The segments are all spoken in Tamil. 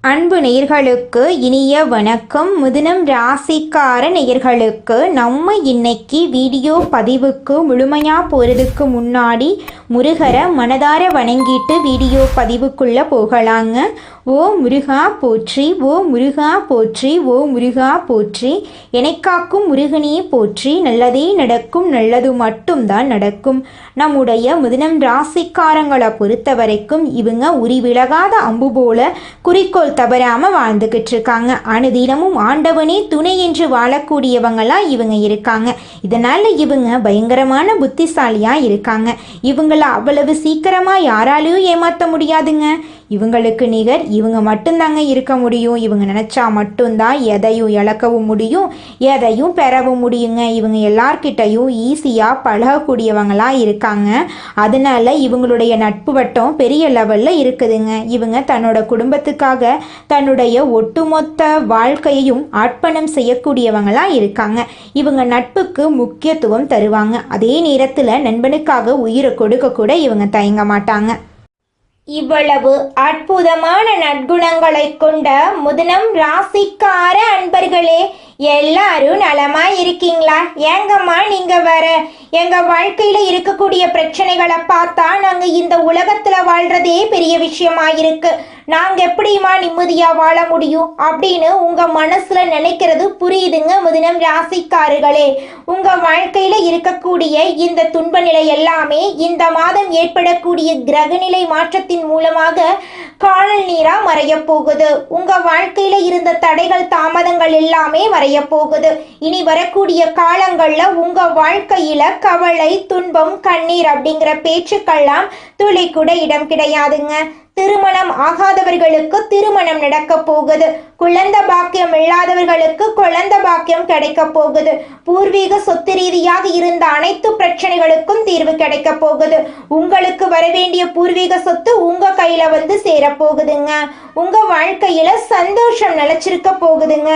அன்பு நேயர்களுக்கு இனிய வணக்கம். மிதுனம் ராசிக்கார நேயர்களுக்கு நம்ம இன்னைக்கு வீடியோ பதிவுக்கு முழுமையாக போகிறதுக்கு முன்னாடி முருகரை மனதார வணங்கிட்டு வீடியோ பதிவுக்குள்ளே போகலாங்க. ஓ முருகா போற்றி, ஓ முருகா போற்றி, ஓ முருகா போற்றி, எனக்காக்கும் முருகனே போற்றி, நல்லதே நடக்கும், நல்லது மட்டும்தான் நடக்கும். நம்முடைய மிதுனம் ராசிக்காரங்களை பொறுத்த வரைக்கும் இவங்க உரிவிலகாத அம்பு போல குறிக்கோள் தவறாமல் வாழ்ந்துக்கிட்டு இருக்காங்க. அனுதினமும் ஆண்டவனே துணை என்று வாழக்கூடியவங்களாக இவங்க இருக்காங்க. இதனால் இவங்க பயங்கரமான புத்திசாலியாக இருக்காங்க. இவங்கள அவ்வளவு சீக்கிரமாக யாராலையும் ஏமாற்ற முடியாதுங்க. இவங்களுக்கு நிகர் இவங்க மட்டும்தாங்க இருக்க முடியும். இவங்க நினச்சா மட்டும்தான் எதையும் இழக்கவும் முடியும், எதையும் பெறவும் முடியுங்க. இவங்க எல்லார்கிட்டையும் ஈஸியாக பழகக்கூடியவங்களாக இருக்காங்க. அதனால இவங்களுடைய நட்பு வட்டம் பெரிய லெவலில் இருக்குதுங்க. இவங்க தன்னோட குடும்பத்துக்காக தன்னுடைய ஒட்டுமொத்த வாழ்க்கையையும் அர்ப்பணம் செய்யக்கூடியவங்களாக இருக்காங்க. இவங்க நட்புக்கு முக்கியத்துவம் தருவாங்க. அதே நேரத்தில் நண்பனுக்காக உயிரை கொடுக்க கூட இவங்க தயங்க மாட்டாங்க. இவ்வளவு அற்புதமான நற்குணங்களை கொண்ட மிதுனம் ராசிக்கார அன்பர்களே, எல்லாரும் நலமா இருக்கீங்களா? ஏங்கம்மா நீங்க வேற எங்க வாழ்க்கையில இருக்கக்கூடிய பிரச்சனைகளை பார்த்தா நாங்க இந்த உலகத்துல வாழ்றதே பெரிய விஷயமா இருக்கு, நாங்க எப்படிமா நிம்மதியா வாழ முடியும் அப்படின்னு உங்க மனசுல நினைக்கிறது புரியுதுங்க. மிதுனம் ராசிக்காரர்களே, உங்க வாழ்க்கையில இருக்கக்கூடிய இந்த துன்ப நிலை எல்லாமே இந்த மாதம் ஏற்படக்கூடிய கிரகநிலை மாற்றத்தின் மூலமாக காணல் நீரா மறைய போகுது. உங்க வாழ்க்கையில இருந்த தடைகள் தாமதங்கள் எல்லாமே மறைய போகுது. இனி வரக்கூடிய காலங்கள்ல உங்க வாழ்க்கையில கவலை, துன்பம், கண்ணீர் அப்படிங்கிற பேச்சுக்கெல்லாம் துளி கூட இடம் கிடையாதுங்க. திருமணம் ஆகாதவர்களுக்கு திருமணம் நடக்க போகுது. குழந்தை பாக்கியம் இல்லாதவர்களுக்கு குழந்தை பாக்கியம் கிடைக்க போகுது. பூர்வீக சொத்து ரீதியாக இருந்த அனைத்து பிரச்சனைகளுக்கும் தீர்வு கிடைக்க போகுது. உங்களுக்கு வரவேண்டிய பூர்வீக சொத்து உங்க கையில வந்து சேர போகுதுங்க. உங்க வாழ்க்கையில சந்தோஷம் நிலைச்சிருக்க போகுதுங்க.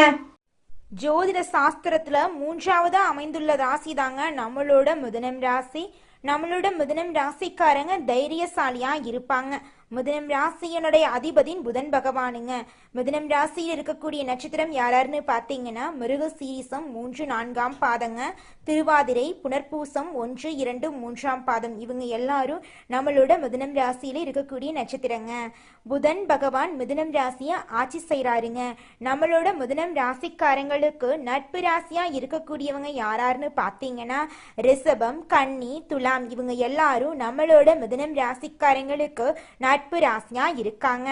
ஜோதிட சாஸ்திரத்துல 3ஆவதா அமைந்துள்ள ராசி தாங்க நம்மளோட மிதுனம் ராசி. நம்மளோட மிதுனம் ராசிக்காரங்க தைரியசாலியா இருப்பாங்க. மிதுனம் ராசியனுடைய அதிபதியின் புதன் பகவானுங்க. மிதுனம் ராசியில் இருக்கக்கூடிய நட்சத்திரம் யாராருன்னு பார்த்தீங்கன்னா மிருகசீரிசம் 3, 4ஆம் பாதங்க, திருவாதிரை, புனர்பூசம் 1, 2, 3ஆம் பாதம். இவங்க எல்லாரும் நம்மளோட மிதுனம் ராசியில இருக்கக்கூடிய நட்சத்திரங்க. புதன் பகவான் மிதுனம் ராசியை ஆட்சி செய்கிறாருங்க. நம்மளோட மிதுனம் ராசிக்காரங்களுக்கு நட்பு ராசியா இருக்கக்கூடியவங்க யாராருன்னு பார்த்தீங்கன்னா ரிஷபம், கன்னி, துலாம். இவங்க எல்லாரும் நம்மளோட மிதுனம் ராசிக்காரங்களுக்கு நட்பு ராசியா இருக்காங்க.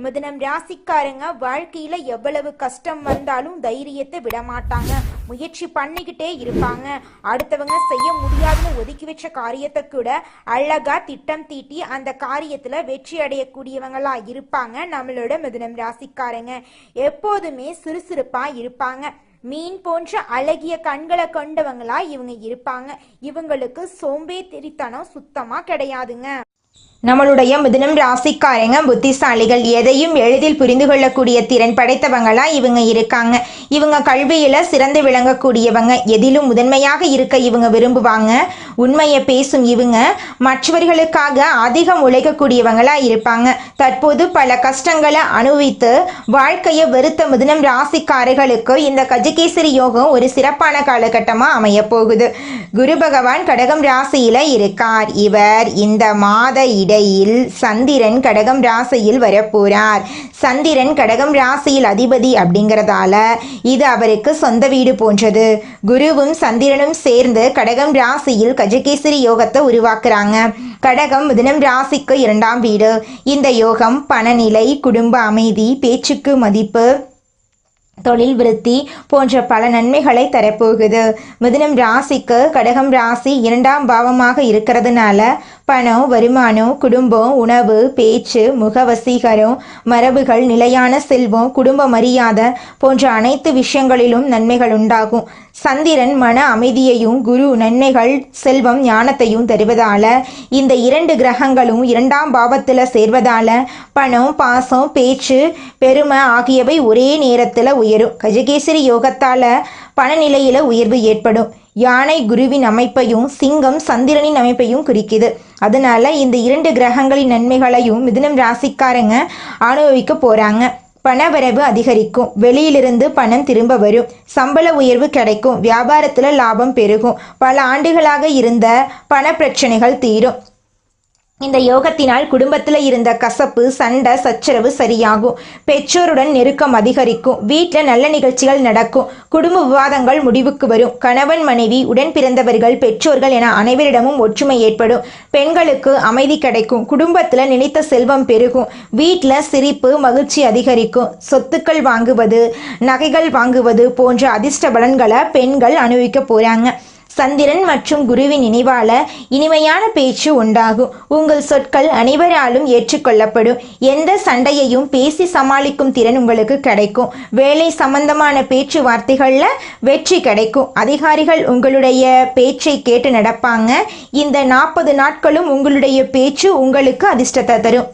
மிதுனம் ராசிக்காரங்க வாழ்க்கையில எவ்வளவு கஷ்டம் வந்தாலும் தைரியத்தை விட மாட்டாங்க. முயற்சி பண்ணிக்கிட்டே இருப்பாங்க. அடுத்தவங்க செய்ய முடியாதுன்னு ஒதுக்கி வச்ச காரியத்தை கூட அழகா திட்டம் தீட்டி அந்த காரியத்துல வெற்றி அடையக்கூடியவங்களா இருப்பாங்க. நம்மளோட மிதுனம் ராசிக்காரங்க எப்போதுமே சுறுசுறுப்பா இருப்பாங்க. மீன் போன்ற அழகிய கண்களை கொண்டவங்களா இவங்க இருப்பாங்க. இவங்களுக்கு சோம்பேறித்தனம் சுத்தமா கிடையாதுங்க. நம்மளுடைய மிதுனம் ராசிக்காரங்க புத்திசாலிகள். எதையும் எளிதில் புரிந்து கொள்ளக்கூடிய திறன் படைத்தவங்களா இவங்க இருக்காங்க. இவங்க கல்வியில சிறந்து விளங்கக்கூடியவங்க. எதிலும் முதன்மையாக இருக்க இவங்க விரும்புவாங்க. உண்மையை பேசும் இவங்க மற்றவர்களுக்காக அதிகம் உழைக்கக்கூடியவங்களா இருப்பாங்க. தற்போது பல கஷ்டங்களை அனுபவித்து வாழ்க்கையை வெறுத்த மிதுனம் ராசிக்காரர்களுக்கு இந்த கஜகேசரி யோகம் ஒரு சிறப்பான காலகட்டமா அமைய போகுது. குரு பகவான் கடகம் ராசியில இருக்கார். இவர் இந்த மாத இடையில் சந்திரன் கடகம் ராசியில் வரப்போறார். சந்திரன் கடகம் ராசியில் அதிபதி அப்படிங்கிறதால இது அவருக்கு சொந்த வீடு போன்றது. குருவும் சந்திரனும் சேர்ந்து கடகம் ராசியில் கஜகேசரி யோகத்தை உருவாக்குறாங்க. கடகம் மிதுனம் ராசிக்கு 2ஆம் வீடு. இந்த யோகம் பணநிலை, குடும்ப அமைதி, பேச்சுக்கு மதிப்பு, தொழில் விருத்தி போன்ற பல நன்மைகளை தரப்போகுது. மிதுனம் ராசிக்கு கடகம் ராசி 2ஆம் பாவமாக இருக்கிறதுனால பணம், வருமானம், குடும்பம், உணவு, பேச்சு, முகவசீகரம், மரபுகள், நிலையான செல்வம், குடும்ப மரியாதை போன்ற அனைத்து விஷயங்களிலும் நன்மைகள் உண்டாகும். சந்திரன் மன அமைதியையும், குரு நன்மைகள், செல்வம், ஞானத்தையும் தருவதால இந்த 2 கிரகங்களும் 2ஆம் பாவத்தில் சேர்வதால பணம், பாசம், பேச்சு, பெருமை ஆகியவை ஒரே நேரத்தில் உயரும். கஜகேசரி யோகத்தால பணநிலையில உயர்வு ஏற்படும். யானை குருவின் அமைப்பையும் சிங்கம் சந்திரனின் அமைப்பையும் குறிக்குது. அதனால இந்த 2 கிரகங்களின் நன்மைகளையும் மிதுனம் ராசிக்காரங்க அனுபவிக்க போறாங்க. பணவரவு அதிகரிக்கும், வெளியிலிருந்து பணம் திரும்ப வரும், சம்பள உயர்வு கிடைக்கும், வியாபாரத்தில் லாபம் பெருகும், பல ஆண்டுகளாக இருந்த பண பிரச்சனைகள் தீரும். இந்த யோகத்தினால் குடும்பத்தில் இருந்த கசப்பு, சண்டை, சச்சரவு சரியாகும், பெற்றோருடன் நெருக்கம் அதிகரிக்கும், வீட்டில் நல்ல நிகழ்ச்சிகள் நடக்கும், குடும்ப விவாதங்கள் முடிவுக்கு வரும், கணவன் மனைவி, உடன் பிறந்தவர்கள், பெற்றோர்கள் என அனைவரிடமும் ஒற்றுமை ஏற்படும், பெண்களுக்கு அமைதி கிடைக்கும், குடும்பத்தில் நினைத்த செல்வம் பெருகும், வீட்டில் சிரிப்பு, மகிழ்ச்சி அதிகரிக்கும், சொத்துக்கள் வாங்குவது, நகைகள் வாங்குவது போன்ற அதிர்ஷ்ட பலன்களை பெண்கள் அனுபவிக்க போறாங்க. சந்திரன் மற்றும் குருவின் நினைவால இனிமையான பேச்சு உண்டாகும், உங்கள் சொற்கள் அனைவராலும் ஏற்றுக்கொள்ளப்படும், எந்த சண்டையையும் பேசி சமாளிக்கும் திறன் உங்களுக்கு கிடைக்கும், வேலை சம்பந்தமான பேச்சுவார்த்தைகளில் வெற்றி கிடைக்கும், அதிகாரிகள் உங்களுடைய பேச்சை கேட்டு நடப்பாங்க. இந்த 40 நாட்களும் உங்களுடைய பேச்சு உங்களுக்கு அதிர்ஷ்டத்தை தரும்.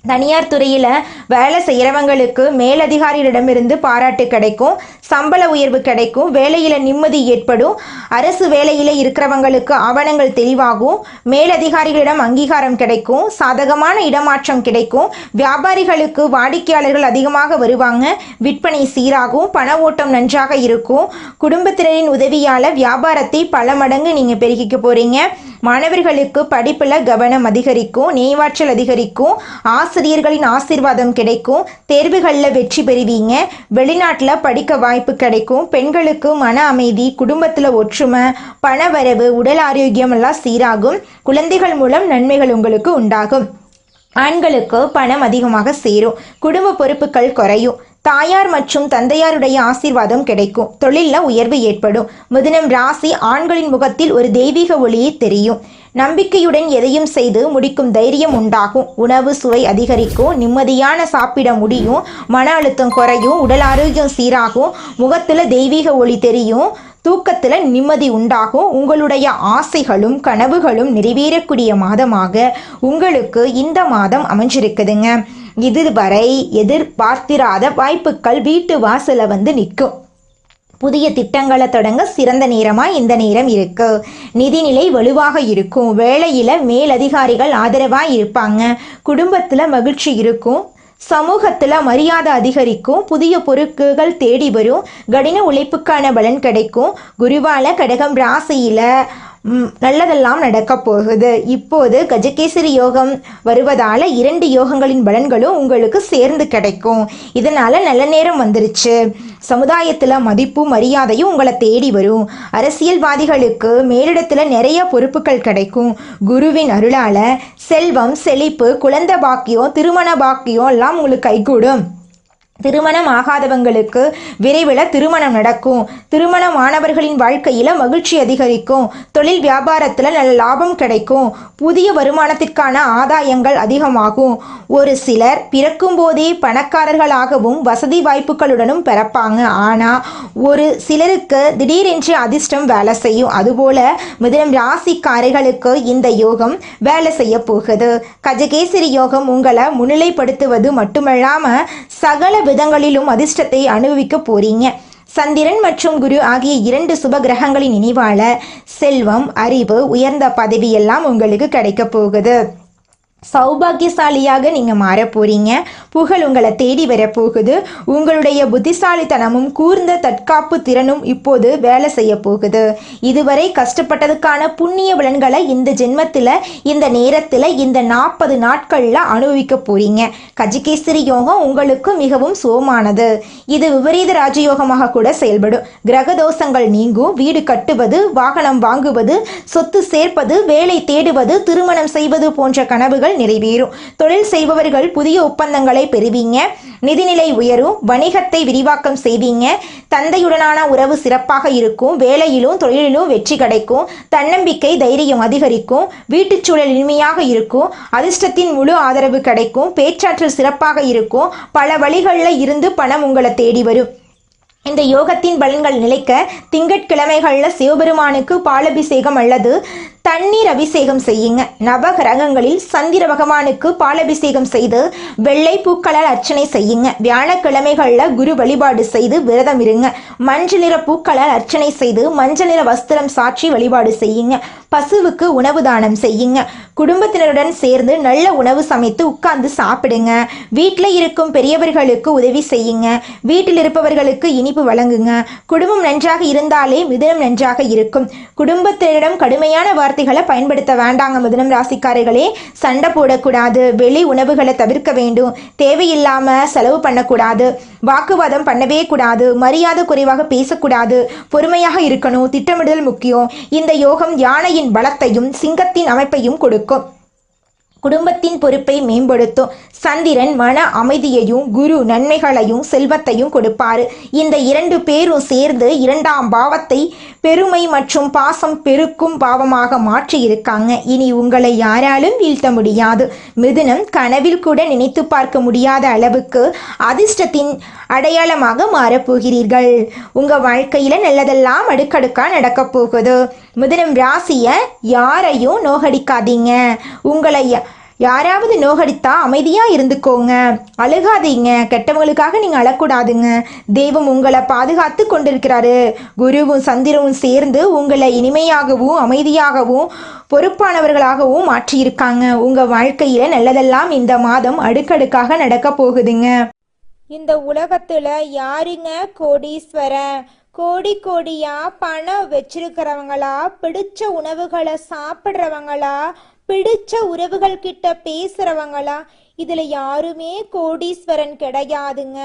தனியார் துறையில் வேலை செய்கிறவங்களுக்கு மேலதிகாரிகளிடமிருந்து பாராட்டு கிடைக்கும், சம்பள உயர்வு கிடைக்கும், வேலையில் நிம்மதி ஏற்படும், அரசு வேலையில் இருக்கிறவங்களுக்கு ஆவணங்கள் தெளிவாகும், மேலதிகாரிகளிடம் அங்கீகாரம் கிடைக்கும், சாதகமான இடமாற்றம் கிடைக்கும், வியாபாரிகளுக்கு வாடிக்கையாளர்கள் அதிகமாக வருவாங்க, விற்பனை சீராகும், பண ஓட்டம் நன்றாக இருக்கும், குடும்பத்தினரின் உதவியால் வியாபாரத்தை பல மடங்கு நீங்கள் பெருகிக்க போகிறீங்க. மாணவர்களுக்கு படிப்பில் கவனம் அதிகரிக்கும், நினைவாற்றல் அதிகரிக்கும், ஆசிரியர்களின் ஆசீர்வாதம் கிடைக்கும், தேர்வுகளில் வெற்றி பெறுவீங்க, வெளிநாட்டில் படிக்க வாய்ப்பு கிடைக்கும், பெண்களுக்கு மன அமைதி, குடும்பத்தில் ஒற்றுமை, பணவரவு, உடல் ஆரோக்கியம் எல்லாம் சீராகும், குழந்தைகள் மூலம் நன்மைகள் உங்களுக்கு உண்டாகும். ஆண்களுக்கு பணம் அதிகமாக சேரும், குடும்ப பொறுப்புகள் குறையும், தாயார் மற்றும் தந்தையாருடைய ஆசீர்வாதம் கிடைக்கும், தொழிலில் உயர்வு ஏற்படும். மிதுனம் ராசி ஆண்களின் முகத்தில் ஒரு தெய்வீக ஒளியை தெரியும், நம்பிக்கையுடன் எதையும் செய்து முடிக்கும் தைரியம் உண்டாகும், உணவு சுவை அதிகரிக்கும், நிம்மதியான சாப்பிட முடியும், மன அழுத்தம் குறையும், உடல் ஆரோக்கியம் சீராகும், முகத்தில் தெய்வீக ஒளி தெரியும், தூக்கத்தில் நிம்மதி உண்டாகும், உங்களுடைய ஆசைகளும் கனவுகளும் நிறைவேறக்கூடிய மாதமாக உங்களுக்கு இந்த மாதம் அமைஞ்சிருக்குதுங்க. இதுவரை எதிர்பார்த்திராத வாய்ப்புகள் வீட்டு வாசல வந்து நிற்கும். புதிய திட்டங்களை தொடங்க சிறந்த நேரமாக இந்த நேரம் இருக்கு. நிதிநிலை வலுவாக இருக்கும், வேலையில் மேலதிகாரிகள் ஆதரவாக இருப்பாங்க, குடும்பத்தில் மகிழ்ச்சி இருக்கும், சமூகத்தில் மரியாதை அதிகரிக்கும், புதிய பொறுப்புகள் தேடி வரும், கடின உழைப்புக்கான பலன் கிடைக்கும். குருவால கடகம் ராசியில் நல்லதெல்லாம் நடக்க போகுது. இப்போது கஜகேசரி யோகம் வருவதால் 2 யோகங்களின் பலன்களும் உங்களுக்கு சேர்ந்து கிடைக்கும். இதனால் நல்ல நேரம் வந்துருச்சு. சமுதாயத்தில் மதிப்பும் மரியாதையும் உங்களை தேடி வரும். அரசியல்வாதிகளுக்கு மேலிடத்தில் நிறைய பொறுப்புகள் கிடைக்கும். குருவின் அருளால் செல்வம், செழிப்பு, குழந்தை பாக்கியம், திருமண பாக்கியம் எல்லாம் உங்களுக்கு கைகூடும். திருமணம் ஆகாதவங்களுக்கு விரைவில் திருமணம் நடக்கும். திருமணமானவர்களின் வாழ்க்கையில் மகிழ்ச்சி அதிகரிக்கும். தொழில் வியாபாரத்தில் நல்ல லாபம் கிடைக்கும். புதிய வருமானத்திற்கான ஆதாயங்கள் அதிகமாகும். ஒரு சிலர் பிறக்கும் போதே பணக்காரர்களாகவும் வசதி வாய்ப்புகளுடனும் பிறப்பாங்க. ஆனால் ஒரு சிலருக்கு திடீரென்று அதிர்ஷ்டம் வேலை செய்யும். அதுபோல மிதுனம் ராசிக்காரர்களுக்கு இந்த யோகம் வேலை செய்ய போகுது. கஜகேசரி யோகம் உங்களை முன்னிலைப்படுத்துவது மட்டுமல்லாமல் சகல விதங்களிலும் அதிர்ஷ்டத்தை அனுபவிக்க போறீங்க. சந்திரன் மற்றும் குரு ஆகிய 2 சுப கிரகங்களின் நினைவால செல்வம், அறிவு, உயர்ந்த பதவி எல்லாம் உங்களுக்கு கிடைக்க போகுது. சௌபாகியசாலியாக நீங்கள் மாற போறீங்க. புகழ் உங்களை தேடி வரப்போகுது. உங்களுடைய புத்திசாலித்தனமும் கூர்ந்த தற்காப்பு திறனும் இப்போது வேலை செய்ய போகுது. இதுவரை கஷ்டப்பட்டதுக்கான புண்ணிய பலன்களை இந்த ஜென்மத்தில், இந்த நேரத்தில், இந்த 40 நாட்களில் அனுபவிக்க போறீங்க. கஜகேசரி யோகம் உங்களுக்கு மிகவும் சுகமானது. இது விபரீத ராஜயோகமாக கூட செயல்படும். கிரக தோஷங்கள் நீங்கும். வீடு கட்டுவது, வாகனம் வாங்குவது, சொத்து சேர்ப்பது, வேலை தேடுவது, திருமணம் செய்வது போன்ற கனவுகள் நிறைவேறும். தொழில் செய்பவர்கள் புதிய ஒப்பந்தங்களை பெறுவீங்க. நிதிநிலை உயரும். வணிகத்தை விரிவாக்கம் செய்வீங்க. தந்தையுடனான உறவு சிறப்பாக இருக்கும். வேலையிலும் தொழிலிலும் வெற்றி கிடைக்கும். தன்னம்பிக்கை, தைரியம் அதிகரிக்கும். வீட்டுச் சூழல் இனிமையாக இருக்கும். அதிர்ஷ்டத்தின் முழு ஆதரவு கிடைக்கும். பேச்சாற்றல் சிறப்பாக இருக்கும். பல வழிகளில் இருந்து பணம் உங்களை தேடி வரும். இந்த யோகத்தின் பலன்கள் நிலைக்க திங்கட்கிழமைகளில் சிவபெருமானுக்கு பாலபிஷேகம் அல்லது தண்ணீர் அபிஷேகம் செய்யுங்க. நவகிரகங்களில் சந்திர பகவானுக்கு பாலபிஷேகம் செய்து வெள்ளை பூக்களால் அர்ச்சனை செய்யுங்க. வியாழக்கிழமைகளில் குரு வழிபாடு செய்து விரதம் இருங்க. மஞ்சள் நிற பூக்களால் அர்ச்சனை செய்து மஞ்சள் நிற வஸ்திரம் சாற்றி வழிபாடு செய்யுங்க. பசுவுக்கு உணவு தானம் செய்யுங்க. குடும்பத்தினருடன் சேர்ந்து நல்ல உணவு சமைத்து உட்கார்ந்து சாப்பிடுங்க. வீட்டில் இருக்கும் பெரியவர்களுக்கு உதவி செய்யுங்க. வீட்டில் இருப்பவர்களுக்கு இனிப்பு வழங்குங்க. குடும்பம் நன்றாக இருந்தாலே மிதுனம் நன்றாக இருக்கும். குடும்பத்தினரிடம் கடுமையான வார்த்தைகளை பயன்படுத்த வேண்டாங்க. மிதுனம் ராசிக்காரர்களே, சண்டை போடக்கூடாது. வெளி உணவுகளை தவிர்க்க வேண்டும். தேவையில்லாம செலவு பண்ணக்கூடாது. வாக்குவாதம் பண்ணவே கூடாது. மரியாதை குறைவாக பேசக்கூடாது. பொறுமையாக இருக்கணும். திட்டமிடுதல் முக்கியம். இந்த யோகம் யானையின் பலத்தையும் சிங்கத்தின் அமைப்பையும் கொடுக்கும். குடும்பத்தின் பொறுப்பை மேம்படுத்தும். சந்திரன் மன அமைதியையும் குரு நன்மைகளையும் செல்வத்தையும் கொடுப்பாரு. இந்த இரண்டு பேரும் சேர்ந்து இரண்டாம் பாவத்தை பெருமை மற்றும் பாசம் பெருக்கும் பாவமாக மாற்றி இருக்காங்க. இனி உங்களை யாராலும் வீழ்த்த முடியாது. மிதுனம் கனவில் கூட நினைத்து பார்க்க முடியாத அளவுக்கு அதிர்ஷ்டத்தின் அடையாளமாக மாறப்போகிறீர்கள். உங்க வாழ்க்கையில நல்லதெல்லாம் அடுக்கடுக்கா நடக்க போகுது. மிதுனம் ராசிய யாரையும் நோகடிக்காதீங்க. உங்களை யாராவது நோகடித்தா அமைதியா இருந்துக்கோங்க. அழுகாதீங்க. கெட்டவங்களுக்காக நீங்க அழக்கூடாதுங்க. தெய்வம் உங்களை பாதுகாத்து கொண்டிருக்கிறாரு. குருவும் சந்திரவும் சேர்ந்து உங்களை இனிமையாகவும் அமைதியாகவும் பொறுப்பானவர்களாகவும் மாற்றியிருக்காங்க. உங்க வாழ்க்கையில நல்லதெல்லாம் இந்த மாதம் அடுக்கடுக்காக நடக்க போகுதுங்க. இந்த உலகத்துல யாருங்க கோடீஸ்வரன்? கோடி கோடியா பணம் வச்சிருக்கிறவங்களா, பிடிச்ச உணவுகளை சாப்பிட்றவங்களா, பிடிச்ச உறவுகள் கிட்ட பேசுறவங்களா? இதுல யாருமே கோடீஸ்வரன் கிடையாதுங்க.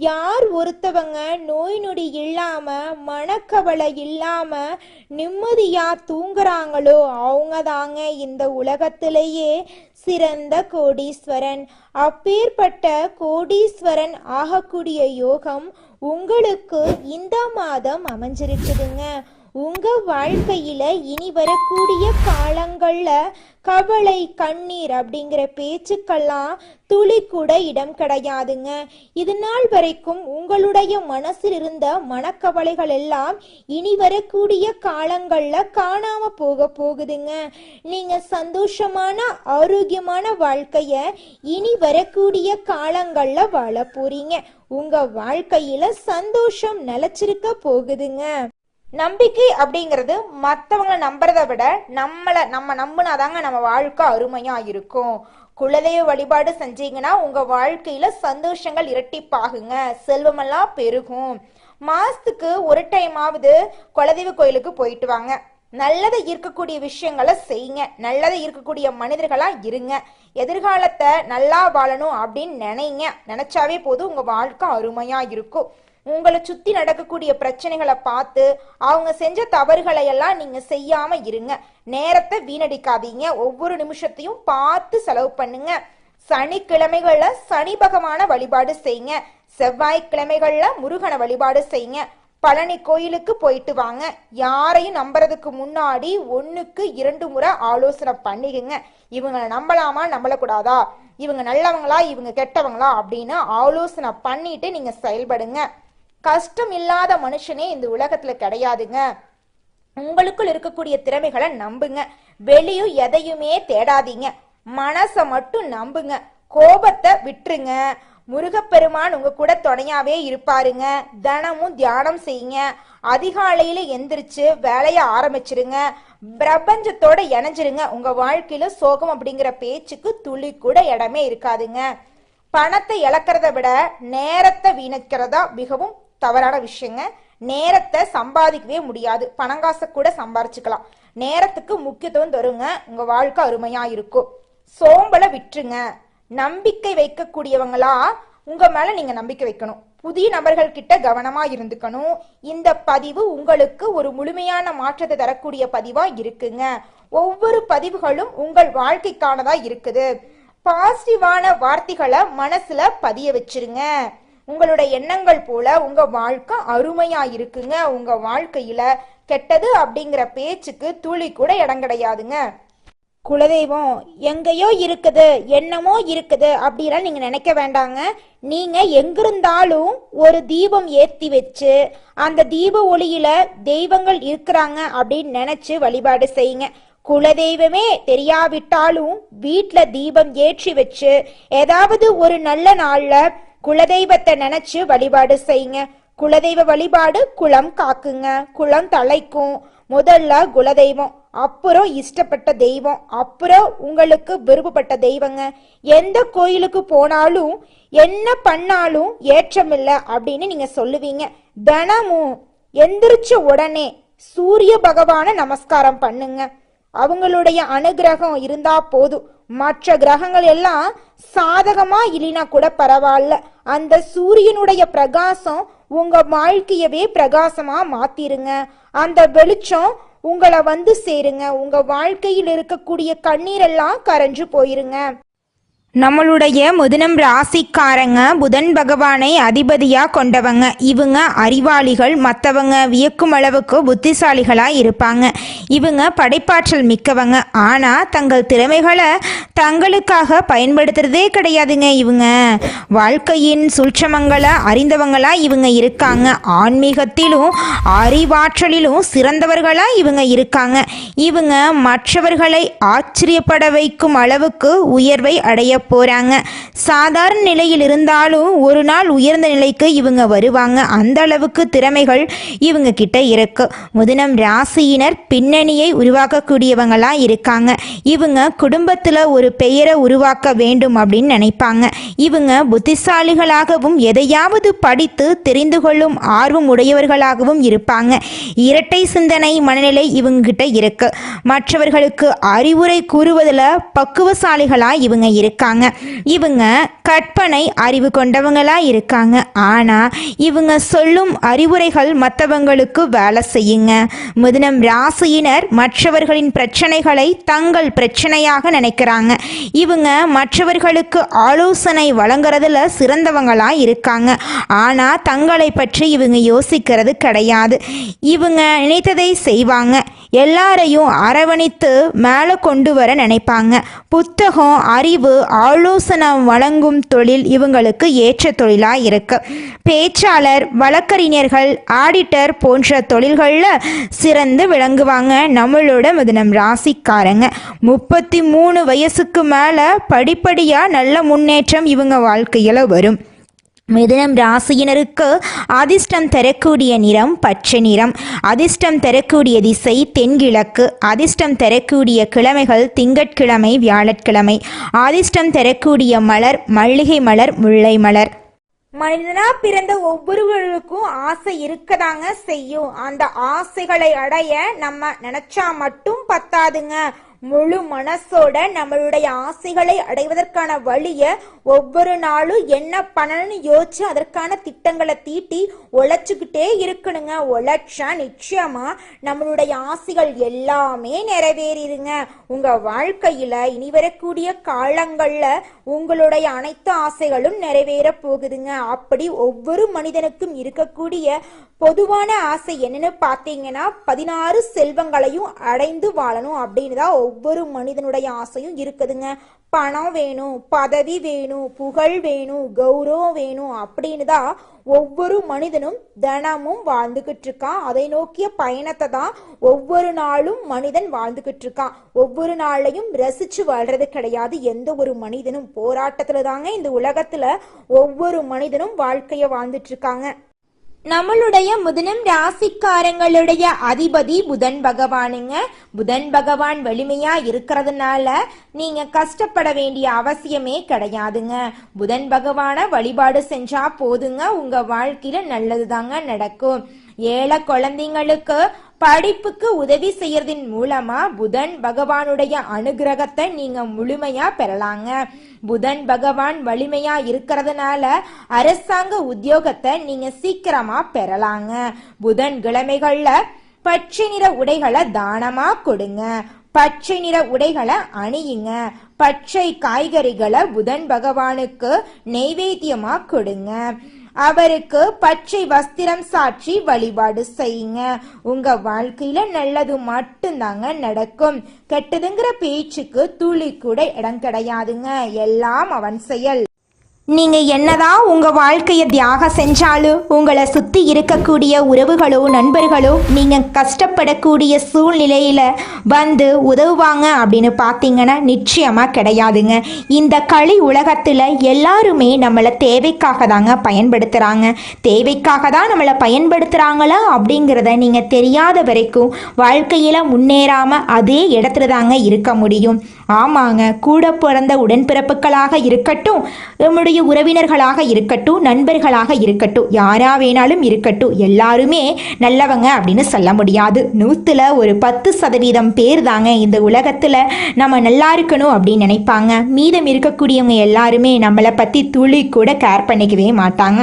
யார் ஒருத்தவங்க நோய் நொடி இல்லாம மனக்கவலை இல்லாம நிம்மதியா தூங்குறாங்களோ அவங்க தாங்க இந்த உலகத்திலேயே சிறந்த கோடீஸ்வரன். அப்பேற்பட்ட கோடீஸ்வரன் ஆகக்கூடிய யோகம் உங்களுக்கு இந்த மாதம் அமைஞ்சிருக்குதுங்க. உங்க வாழ்க்கையில இனி வரக்கூடிய காலங்கள்ல கவலை கண்ணீர் அப்படிங்கிற பேச்சுக்கெல்லாம் துளி கூட இடம் கிடையாதுங்க. இது நாள் வரைக்கும் உங்களுடைய மனசில் இருந்த மனக்கவலைகள் எல்லாம் இனி வரக்கூடிய காலங்கள்ல காணாம போகுதுங்க. நீங்க சந்தோஷமான ஆரோக்கியமான வாழ்க்கைய இனி வரக்கூடிய காலங்கள்ல வாழ போறீங்க. உங்க வாழ்க்கையில சந்தோஷம் நிலைச்சிருக்க போகுதுங்க. நம்பிக்கை அப்படிங்கிறது மற்றவங்களை நம்புறதை விட நம்ம நம்பினாதாங்க நம்ம வாழ்க்கை அருமையா இருக்கும். குலதெய்வ வழிபாடு செஞ்சீங்கன்னா உங்க வாழ்க்கையில சந்தோஷங்கள் இரட்டிப்பாகுங்க. செல்வமெல்லாம் பெருகும். மாசத்துக்கு ஒரு டைமாவது குலதெய்வ கோயிலுக்கு போயிட்டு வாங்க. நல்லதை இருக்கக்கூடிய விஷயங்களை செய்யுங்க. நல்லதை இருக்கக்கூடிய மனிதர்களா இருங்க. எதிர்காலத்தை நல்லா வாழணும் அப்படின்னு நினைச்சாவே போதும். உங்க வாழ்க்கை அருமையா இருக்கும். உங்களை சுத்தி நடக்கக்கூடிய பிரச்சனைகளை பார்த்து அவங்க செஞ்ச தவறுகளை எல்லாம் நீங்க செய்யாம இருங்க. நேரத்தை வீணடிக்காதீங்க. ஒவ்வொரு நிமிஷத்தையும் பார்த்து செலவு பண்ணுங்க. சனிக்கிழமைகள்ல சனி பகவான வழிபாடு செய்யுங்க. செவ்வாய்க்கிழமைகள்ல முருகனை வழிபாடு செய்யுங்க. பழனி கோயிலுக்கு போயிட்டு வாங்க. யாரையும் நம்புறதுக்கு முன்னாடி 1க்கு 2 முறை ஆலோசனை பண்ணிக்குங்க. இவங்களை நம்பலாமா நம்பலக்கூடாதா, இவங்க நல்லவங்களா இவங்க கெட்டவங்களா அப்படின்னு ஆலோசனை பண்ணிட்டு நீங்க செயல்படுங்க. கஷ்டம் இல்லாத மனுஷனே இந்த உலகத்துல கிடையாதுங்க. உங்களுக்குள் இருக்கக்கூடிய திறமைகளை நம்புங்க. வெளியும் எதையுமே தேடாதீங்க. மனசை மட்டும் நம்புங்க. கோபத்தை விட்டுருங்க. முருகப்பெருமான் உங்க கூட துணையாவே இருப்பாருங்க. தினமும் தியானம் செய்யுங்க. அதிகாலையில எந்திரிச்சு வேலைய ஆரம்பிச்சிருங்க. பிரபஞ்சத்தோட இணைஞ்சிருங்க. உங்க வாழ்க்கையில சோகம் அப்படிங்கிற பேச்சுக்கு துளி கூட இடமே இருக்காதுங்க. பணத்தை இழக்கிறத விட நேரத்தை வீணக்கிறதா மிகவும் தவறான விஷயங்க. நேரத்தை சம்பாதிக்கவே முடியாது. பணங்காசை கூட சம்பாரிச்சுக்கலாம். நேரத்துக்கு முக்கியத்துவம் தருங்க. உங்க வாழ்க்கை அருமையா இருக்கும். சோம்பலை விட்டுருங்க. நம்பிக்கை வைக்கக்கூடியவங்களா உங்க மேல நீங்க நம்பிக்கை வைக்கணும். புதிய நபர்கள் கிட்ட கவனமா இருந்துக்கணும். இந்த பதிவு உங்களுக்கு ஒரு முழுமையான மாற்றத்தை தரக்கூடிய பதிவா இருக்குங்க. ஒவ்வொரு பதிவுகளும் உங்கள் வாழ்க்கைக்கானதா இருக்குது. பாசிட்டிவான வார்த்தைகளை மனசுல பதிய வச்சிருங்க. உங்களுடைய எண்ணங்கள் போல உங்க வாழ்க்கை அருமையா இருக்குங்க. உங்க வாழ்க்கையில கெட்டது அப்படிங்கிற பேச்சுக்கு துளி கூட இடம் கிடையாதுங்க. குலதெய்வம் எங்கேயோ இருக்குது, என்னமோ இருக்குது அப்படிலாம் நீங்க நினைக்க வேண்டாங்க. நீங்க எங்கிருந்தாலும் ஒரு தீபம் ஏத்தி வச்சு அந்த தீப ஒளியில தெய்வங்கள் இருக்கிறாங்க அப்படின்னு நினைச்சு வழிபாடு செய்யுங்க. குலதெய்வமே தெரியாவிட்டாலும் வீட்ல தீபம் ஏற்றி வச்சு ஏதாவது ஒரு நல்ல நாள்ல குலதெய்வத்தை நினைச்சு வழிபாடு செய்யுங்க. குலதெய்வ வழிபாடு குலம் காக்குங்க, குலம் தலைக்கும். முதல்ல குலதெய்வம், அப்புறம் இஷ்டப்பட்ட தெய்வம், அப்புறம் உங்களுக்கு விருப்பப்பட்ட தெய்வங்க. எந்த கோயிலுக்கு போனாலும் என்ன பண்ணாலும் ஏற்றமில்லை அப்படின்னு நீங்க சொல்லுவீங்க. தினமும் எந்திரிச்ச உடனே சூரிய பகவான நமஸ்காரம் பண்ணுங்க. அவங்களுடைய அனுகிரகம் இருந்தா போதும். மற்ற கிரகங்கள் எல்லாம் சாதகமா இல்லைனா கூட பரவாயில்ல, அந்த சூரியனுடைய பிரகாசம் உங்க வாழ்க்கையவே பிரகாசமா மாத்திருங்க. அந்த வெளிச்சம் உங்களை வந்து சேருங்க. உங்க வாழ்க்கையில் இருக்கக்கூடிய கண்ணீரெல்லாம் கரைஞ்சு போயிருங்க. நம்மளுடைய மிதுனம் ராசிக்காரங்க புதன் பகவானை அதிபதியா கொண்டவங்க. இவங்க அறிவாளிகள், மற்றவங்க வியக்கும் அளவுக்கு புத்திசாலிகளாக இருப்பாங்க. இவங்க படைப்பாற்றல் மிக்கவங்க. ஆனால் தங்கள் திறமைகளை தங்களுக்காக பயன்படுத்துறதே கிடையாதுங்க. இவங்க வாழ்க்கையின் சூட்சமங்களை அறிந்தவங்களா இவங்க இருக்காங்க. ஆன்மீகத்திலும் அறிவாற்றலிலும் சிறந்தவர்களா இவங்க இருக்காங்க. இவங்க மற்றவர்களை ஆச்சரியப்பட வைக்கும் அளவுக்கு உயர்வை அடைய போறாங்க. சாதாரண நிலையில் இருந்தாலும் ஒரு நாள் உயர்ந்த நிலைக்கு இவங்க வருவாங்க. அந்த அளவுக்கு திறமைகள் இவங்க கிட்ட இருக்கு. மிதுனம் ராசியினர் பின்னணியை உருவாக்கக்கூடியவங்களா இருக்காங்க. இவங்க குடும்பத்துல ஒரு பெயரை உருவாக்க வேண்டும் அப்படின்னு நினைப்பாங்க. இவங்க புத்திசாலிகளாகவும் எதையாவது படித்து தெரிந்து கொள்ளும் ஆர்வம் உடையவர்களாகவும் இருப்பாங்க. இரட்டை சிந்தனை மனநிலை இவங்க கிட்ட இருக்கு. மற்றவர்களுக்கு அறிவுரை கூறுவதில் பக்குவசாலிகளா இவங்க இருக்காங்க. இவங்க கற்பனை அறிவு கொண்டவங்களா இருக்காங்க. ஆனா இவங்க சொல்லும் அறிவுரைகள் மற்றவங்களுக்கு வேலை செய்யுங்க. மிதுனம் ராசியினர் மற்றவர்களின் பிரச்சனைகளை தங்கள் பிரச்சனையாக நினைக்கிறாங்க. இவங்க மற்றவர்களுக்கு ஆலோசனை வழங்குறதுல சிறந்தவங்களா இருக்காங்க. ஆனா தங்களை பற்றி இவங்க யோசிக்கிறது கிடையாது. இவங்க நினைத்ததை செய்வாங்க. எல்லாரையும் அரவணைத்து மேலே கொண்டு வர நினைப்பாங்க. புத்தகம், அறிவு, ஆலோசனை வழங்கும் தொழில் இவங்களுக்கு ஏற்ற தொழிலாக இருக்கு. பேச்சாளர், வழக்கறிஞர்கள், ஆடிட்டர் போன்ற தொழில்களில் சிறந்து விளங்குவாங்க நம்மளோட மிதுனம் ராசிக்காரங்க. 33 வயசுக்கு மேலே படிப்படியாக நல்ல முன்னேற்றம் இவங்க வாழ்க்கையில் வரும். மிதுனம் ராசியினருக்கு அதிர்ஷ்டம் தரக்கூடிய நிறம் பச்சை நிறம். அதிர்ஷ்டம் தரக்கூடிய திசை தென்கிழக்கு. அதிர்ஷ்டம் தரக்கூடிய கிழமைகள் திங்கட்கிழமை, வியாழக்கிழமை. அதிர்ஷ்டம் தரக்கூடிய மலர் மல்லிகை மலர், முல்லை மலர். மனிதனா பிறந்த ஒவ்வொருவருக்கும் ஆசை இருக்கதாங்க செய்யும். அந்த ஆசைகளை அடைய நம்ம நினைச்சா மட்டும் பத்தாதுங்க. முழு மனசோட நம்மளுடைய ஆசைகளை அடைவதற்கான வழிய ஒவ்வொரு நாளும் என்ன பண்ணணும்னு யோசிச்சு அதற்கான திட்டங்களை தீட்டி உழைச்சுக்கிட்டே இருக்கணுங்க. உழைச்சா நிச்சயமா நம்மளுடைய ஆசைகள் எல்லாமே நிறைவேறிடுங்க. உங்க வாழ்க்கையில இனி வரக்கூடிய காலங்கள்ல உங்களுடைய அனைத்து ஆசைகளும் நிறைவேற போகுதுங்க. அப்படி ஒவ்வொரு மனிதனுக்கும் இருக்கக்கூடிய பொதுவான ஆசை என்னன்னு பார்த்தீங்கன்னா 16 செல்வங்களையும் அடைந்து வாழணும் அப்படின்னு தான் ஒவ்வொரு மனிதனுடைய ஆசையும் இருக்குதுங்க. பணம் வேணும், பதவி வேணும், புகழ் வேணும், கௌரவம் வேணும் அப்படின்னு தான் ஒவ்வொரு மனிதனும் தினமும் வாழ்ந்துகிட்டு இருக்கான். அதை நோக்கிய பயணத்தை தான் ஒவ்வொரு நாளும் மனிதன் வாழ்ந்துகிட்டு இருக்கான். ஒவ்வொரு நாளையும் ரசிச்சு வாழ்றது கிடையாது எந்த ஒரு மனிதனும். போராட்டத்துல தாங்க இந்த உலகத்துல ஒவ்வொரு மனிதனும் வாழ்க்கைய வாழ்ந்துட்டு இருக்காங்க. நம்மளுடைய மிதுனம் ராசிக்காரங்களுடைய அதிபதி புதன் பகவானுங்க. புதன் பகவான் வலிமையா இருக்கிறதுனால நீங்க கஷ்டப்பட வேண்டிய அவசியமே கிடையாதுங்க. புதன் பகவான வழிபாடு செஞ்சா போதுங்க, உங்க வாழ்க்கையில நல்லதுதாங்க நடக்கும். ஏழை குழந்தைங்களுக்கு படிப்புக்கு உதவி செய்யறதின் மூலமா புதன் பகவானுடைய அனுகிரகத்தை நீங்க முழுமையா பெறலாங்க. புதன் பகவான் வலிமையா இருக்கிறதுனால அரசாங்க உத்தியோகத்தை நீங்க சீக்கிரமா பெறலாங்க. புதன் கிழமைகள்ல பச்சை நிற உடைகளை தானமா கொடுங்க. பச்சை நிற உடைகளை அணியுங்க. பச்சை காய்கறிகளை புதன் பகவானுக்கு நெய்வேத்தியமா கொடுங்க. அவருக்கு பச்சை வஸ்திரம் சாற்றி வழிபாடு செய்யுங்க. உங்க வாழ்க்கையில நல்லது மட்டும்தாங்க நடக்கும். கெட்டதுங்கிற பேச்சுக்கு துளி கூட இடம் கிடையாதுங்க. எல்லாம் அவன் செயல். நீங்க என்னதான் உங்க வாழ்க்கையை தியாகம் செஞ்சாலும் உங்களை சுத்தி இருக்கக்கூடிய உறவுகளோ நண்பர்களோ நீங்க கஷ்டப்படக்கூடிய சூழ்நிலையில வந்து உதவுவாங்க அப்படின்னு பார்த்தீங்கன்னா நிச்சயமா கிடையாதுங்க. இந்த களி உலகத்துல எல்லாருமே நம்மளை தேவைக்காக தாங்க பயன்படுத்துறாங்க. தேவைக்காக தான் நம்மளை பயன்படுத்துறாங்களா அப்படிங்கிறத நீங்க தெரியாத வரைக்கும் வாழ்க்கையில முன்னேறாம அதே இடத்துல தாங்க இருக்க முடியும். ஆமாங்க, கூட பிறந்த உடன்பிறப்புகளாக இருக்கட்டும், நம்முடைய உறவினர்களாக இருக்கட்டும், நண்பர்களாக இருக்கட்டும், யாரா வேணாலும் இருக்கட்டும், எல்லாருமே நல்லவங்க அப்படின்னு சொல்ல முடியாது. 100ல் ஒரு 10% பேர் தாங்க இந்த உலகத்தில் நம்ம நல்லா இருக்கணும் அப்படின்னு நினைப்பாங்க. மீதம் இருக்கக்கூடியவங்க எல்லாருமே நம்மளை பற்றி துளி கூட கேர் பண்ணிக்கவே மாட்டாங்க.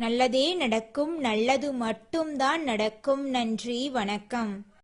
நல்லதே நடக்கும், நல்லது மட்டும்தான் நடக்கும். நன்றி, வணக்கம்.